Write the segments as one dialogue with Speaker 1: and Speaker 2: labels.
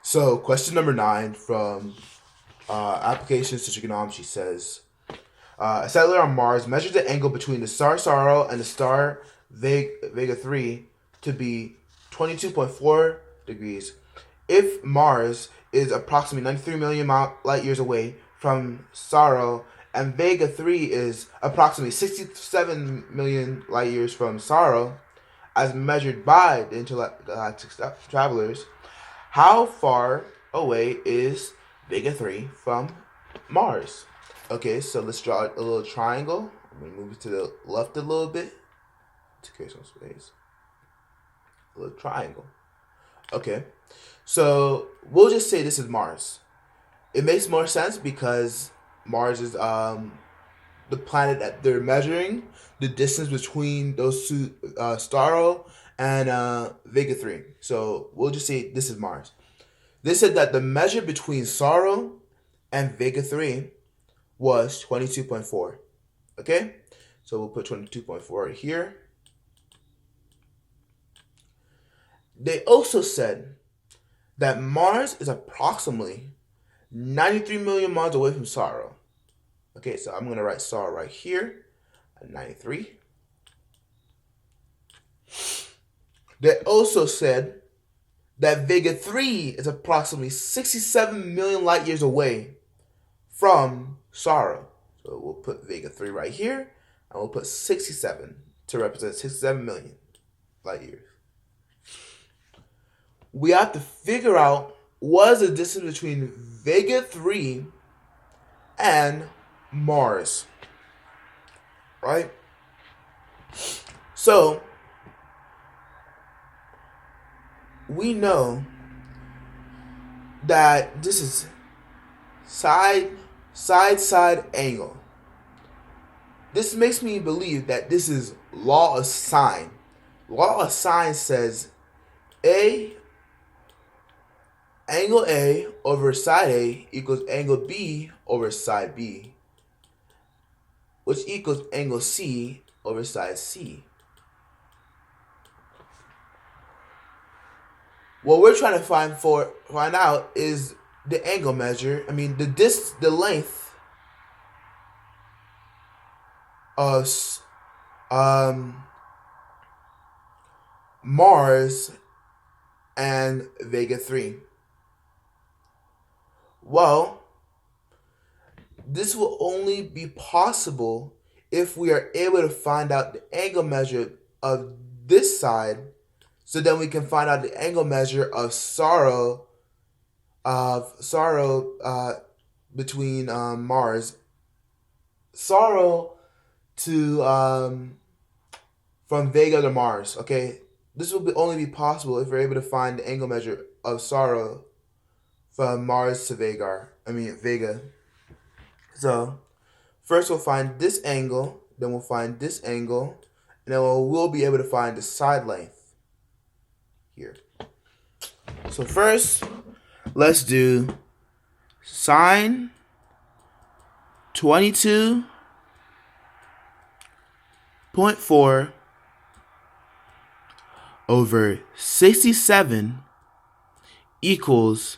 Speaker 1: So, question number 9 from Applications to Trigonometry says a satellite on Mars measured the angle between the star Sorrow and the star Vega 3 to be 22.4 degrees. If Mars is approximately 93 million light years away from Sorrow and Vega 3 is approximately 67 million light years from Sorrow, as measured by the intergalactic travelers, how far away is Vega 3 from Mars? Okay, so let's draw a little triangle. I'm going to move it to the left a little bit to create some space. A little triangle. Okay, so we'll just say this is Mars. It makes more sense because Mars is the planet that they're measuring the distance between those two, Starro and Vega 3. So we'll just say this is Mars. They said that the measure between Sorrow and Vega 3 was 22.4. Okay? So we'll put 22.4 here. They also said that Mars is approximately 93 million miles away from Sorrow. Okay, so I'm going to write Sorrow right here at 93. They also said that Vega 3 is approximately 67 million light years away from Sorrow. So we'll put Vega 3 right here, and we'll put 67 to represent 67 million light years. We have to figure out what is the distance between Vega 3 and Mars. Right? So, we know that this is side angle. This makes me believe that this is law of sine. Law of sine says angle A over side A equals angle B over side B, which equals angle C over side C. What we're trying to find out is the angle measure. I mean the length of Mars and Vega 3. Well, this will only be possible if we are able to find out the angle measure of this side, so then we can find out the angle measure of Sorrow between Mars. Sorrow to from Vega to Mars. Okay, this will only be possible if we're able to find the angle measure of Sorrow from Mars to Vega. So first we'll find this angle, then we'll find this angle, and then we'll be able to find the side length here. So first, let's do sine 22.4 over 67 equals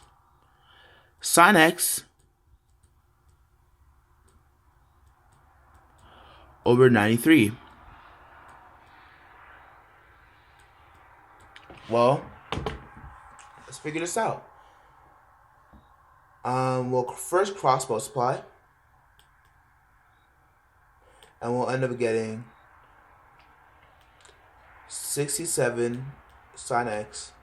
Speaker 1: sine x over 93. Well, let's figure this out. We'll first cross multiply, and we'll end up getting 67 sine x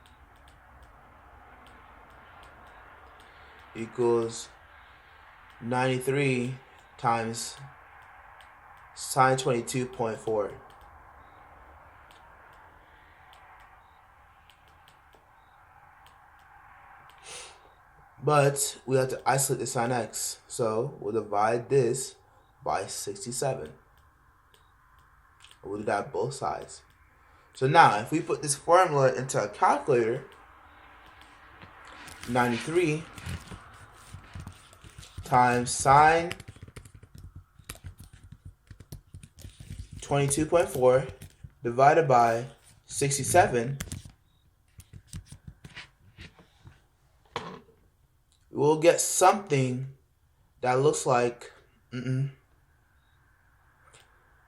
Speaker 1: equals 93 times sine 22.4. But we have to isolate the sine x, so we'll divide this by 67. We'll do that both sides. So now, if we put this formula into a calculator, 93 times sine 22.4 divided by 67 we'll get something that looks like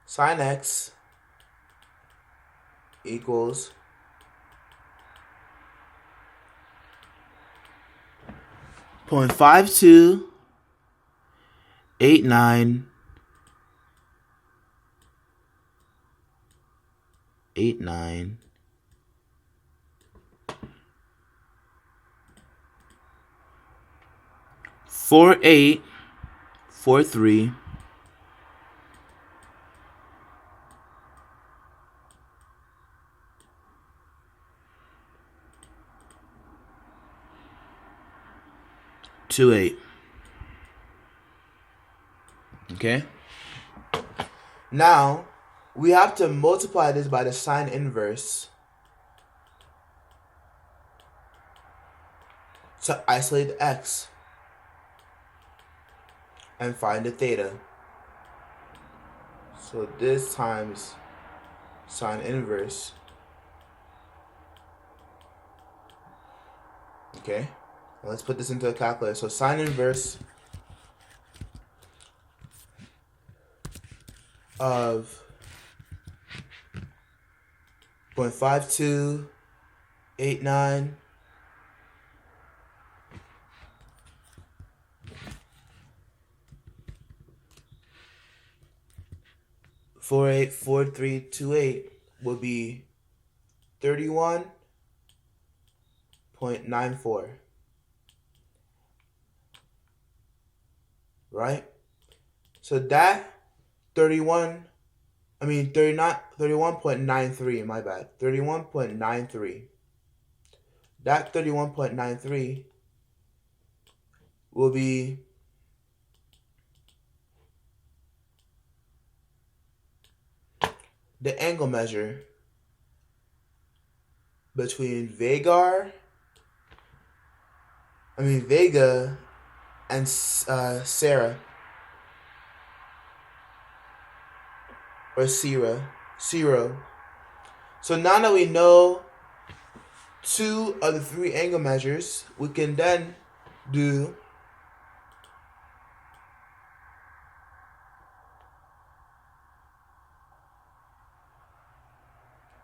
Speaker 1: sine x equals 0.5289 4843 28. Okay? Now, we have to multiply this by the sine inverse to isolate the x and find the theta. So this times sine inverse. Okay? Now let's put this into a calculator. So sine inverse of 0.5289 484328 will be 31.94. Right? So that 31.93, my bad. 31.93. That 31.93 will be the angle measure between Vega and Sarah. Or Zero. So now that we know 2 of the 3 angle measures, we can then do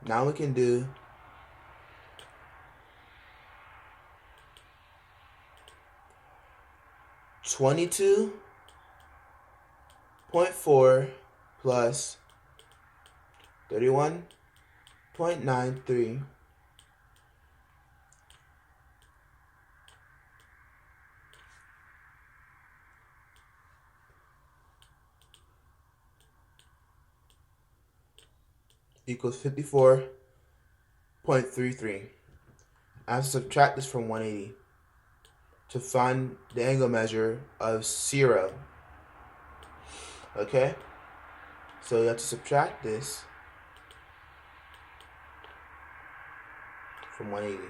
Speaker 1: now we can do 22.4 plus 31.93 equals 54.33. I have to subtract this from 180 to find the angle measure of 0. Okay? So you have to subtract this from 180.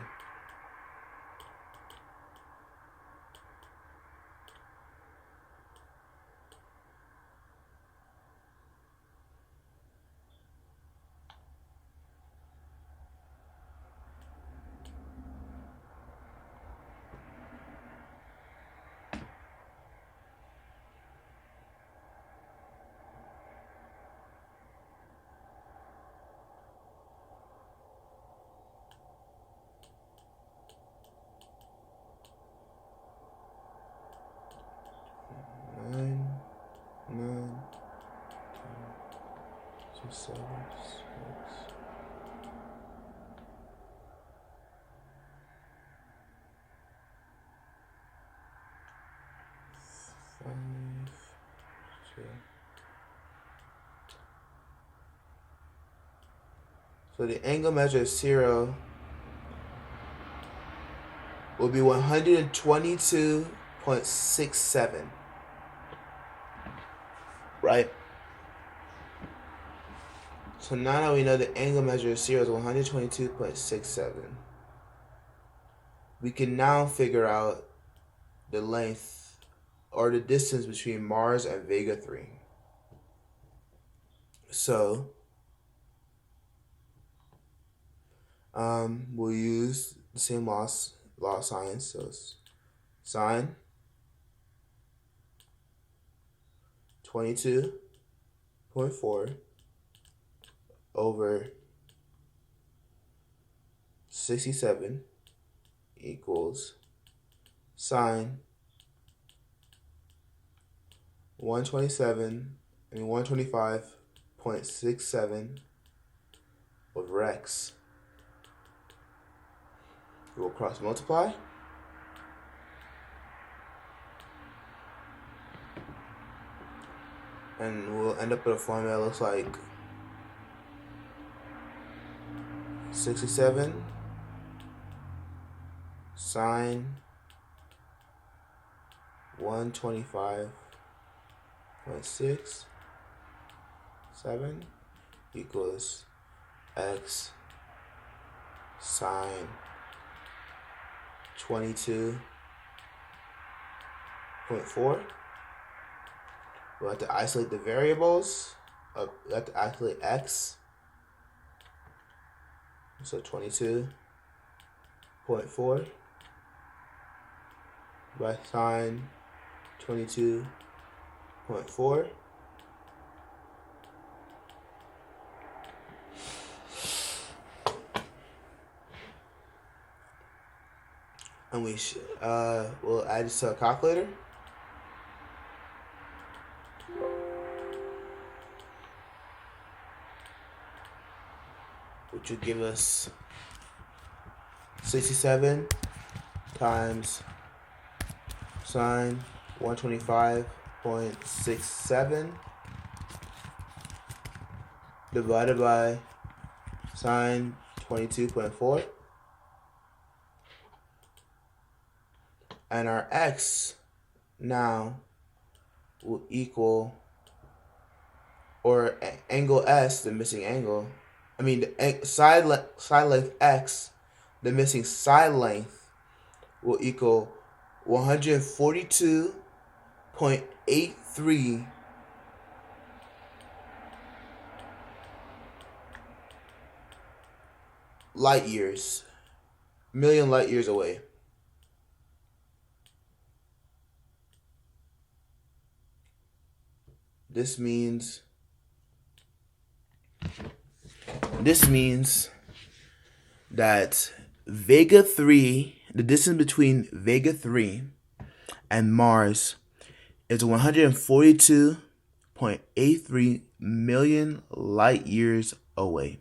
Speaker 1: Nine, 10, 7, 6, 5, 2. So the angle measure of 0 will be 122.67. Right? So now that we know the angle measure of 0 is 122.67, we can now figure out the length or the distance between Mars and Vega 3. So we'll use the same law of science. So it's sine 22.4 over 67 equals sine 125.67 over x. We will cross multiply. And we'll end up with a formula that looks like 67 sine 125.67 equals x sine 22.4. We'll have to isolate the variables. We'll have to isolate x. So 22.4 by sine 22.4. And we'll add this to a calculator. Which would give us 67 times sine 125.67 divided by sine 22.4. And our x now will equal, or angle S, the missing angle, the side length x, the missing side length, will equal 142.83 million light years away. This means that Vega 3, the distance between Vega 3 and Mars is 142.83 million light years away.